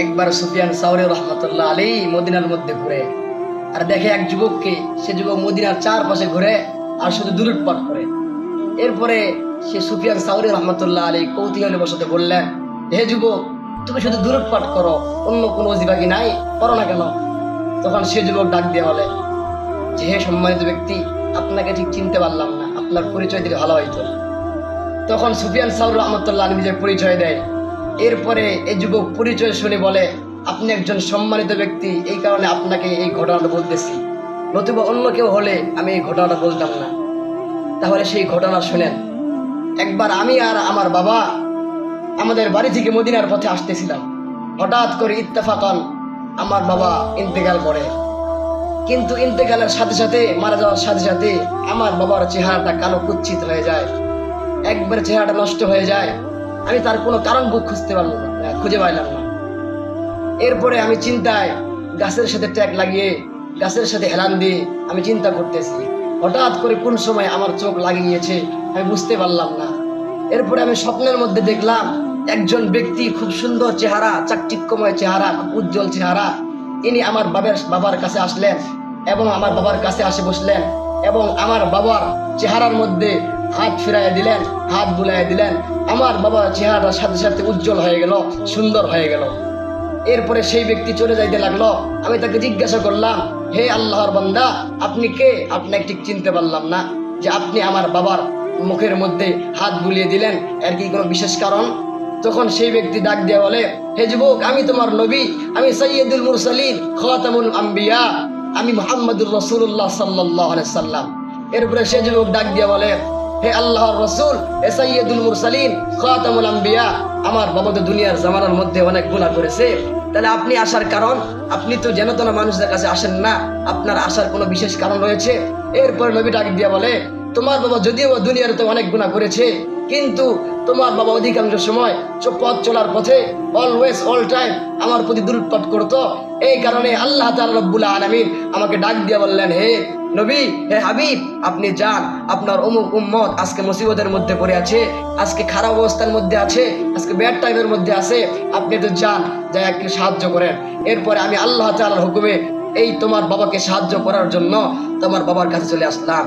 একবার সুফিয়ান সাওরি রহমতুল্লাহ আলাইহি মদিনার মধ্যে ঘুরে আর দেখে এক যুবককে। সে যুবক মদিনার চারপাশে ঘুরে আর শুধু দুলুটপাট করে। এরপরে সে সুফিয়ান সাওরি রহমতুল্লাহ আলাইহি কৌতূহলের বশতে বললেন, হে যুবক, তুমি শুধু দুলুটপাট করো, অন্য কোনো ওজিফা কি নাই, করো না কেন? তখন সে যুবক ডাক দিয়ে বলে যে, হে সম্মানিত ব্যক্তি, আপনাকে ঠিক চিনতে পারলাম না, আপনার পরিচয় দিলে ভালো হইতো। তখন সুফিয়ান সাওরি রহমতুল্লাহ আলাইহি নিজের পরিচয় দেয়। এরপরে এই যুবক পরিচয় শুনে বলে, আপনি একজন সম্মানিত ব্যক্তি, এই কারণে আপনাকে এই ঘটনাটা বলতেছি, নতুবা অন্য কেউ হলে আমি এই ঘটনাটা বলতাম না। তাহলে সেই ঘটনা শুনেন। একবার আমি আর আমার বাবা আমাদের বাড়ি থেকে মদিনার পথে আসতেছিলাম। হঠাৎ করে ইত্তেফাকান আমার বাবা ইন্তেকাল করে। কিন্তু ইন্তেকালের সাথে সাথে, মারা যাওয়ার সাথে সাথে আমার বাবার চেহারাটা কালো কুৎসিত হয়ে যায়, একবার চেহারাটা নষ্ট হয়ে যায়। আমি তার কোনো কারণ খুঁজতে পারলাম না, খুঁজে পাইলাম না। এরপরে আমি চিন্তায় গাছের সাথে ট্যাগ লাগিয়ে, গাছের সাথে হেলান দিয়ে আমি চিন্তা করতেছি। হঠাৎ করে কোন সময় আমার চোখ লাগিয়ে গিয়েছে আমি বুঝতে পারলাম না। এরপরে আমি স্বপ্নের মধ্যে দেখলাম একজন ব্যক্তি, খুব সুন্দর চেহারা, চাকচিক্যময় চেহারা, খুব উজ্জ্বল চেহারা, ইনি আমার বাবার কাছে আসলেন এবং আমার বাবার কাছে আসে বসলেন এবং আমার বাবার চেহারার মধ্যে হাত ফিরাইয়া দিলেন, হাত বুলাইয়া দিলেন। আমার বাবার চেহারাটার সাথে সাথে উজ্জ্বল হয়ে গেল, সুন্দর হয়ে গেল। এরপরে সেই ব্যক্তি চলে যাইতে লাগলো। আমি তাকে জিজ্ঞাসা করলাম, হে আল্লাহর বান্দা, আপনি কে? আপনাকে ঠিক চিনতে পারলাম না, যে আপনি আমার বাবার মুখের মধ্যে হাত বুলিয়ে দিলেন, এর কি কোনো বিশেষ কারণ? তখন সেই ব্যক্তি ডাক দিয়ে বলে, হে যুবক, আমি তোমার নবী, আমি সাইয়্যিদুল মুরসালিন, খাতামুল আম্বিয়া, আমি মুহাম্মদুর রাসূলুল্লাহ সাল্লাল্লাহু আলাইহি সাল্লাম। এরপরে সেই যুবক ডাক দিয়ে বলে, হে আল্লাহর রাসূল, হে সাইয়্যিদুল মুরসালিন, খাতামুল আম্বিয়া, আমার বাবা তো দুনিয়ার জামানার মধ্যে অনেক গুনাহ করেছে, তাহলে আপনি আসার কারণ? আপনি তো যেন তেন মানুষদের কাছে আসেন না, আপনার আসার কোনো বিশেষ কারণ রয়েছে? এরপরে নবী ডাক দিয়ে বলে, তোমার বাবা যদিও দুনিয়াতে অনেক গুনাহ করেছে, কিন্তু তোমার বাবা অধিকাংশ সময় পথ চলার পথে অলওয়েজ অল টাইম আমার প্রতি দুলুটপাট করতো। এই কারণে আল্লাহ তাআলা রব্বুল আলামিন আমাকে ডাক দিয়ে বললেন, হে নবী, হে হাবিব, আপনি যান, আপনার অমুক উম্মত আজকে মুসিবতের মধ্যে পড়ে আছে, আজকে খারাপ অবস্থার মধ্যে আছে, আজকে ব্যাড টাইমের মধ্যে আছে, আপনি তো যান, যা একটু সাহায্য করেন। এরপরে আমি আল্লাহ তাআলার হুকুমে এই তোমার বাবাকে সাহায্য করার জন্য তোমার বাবার কাছে চলে আসলাম।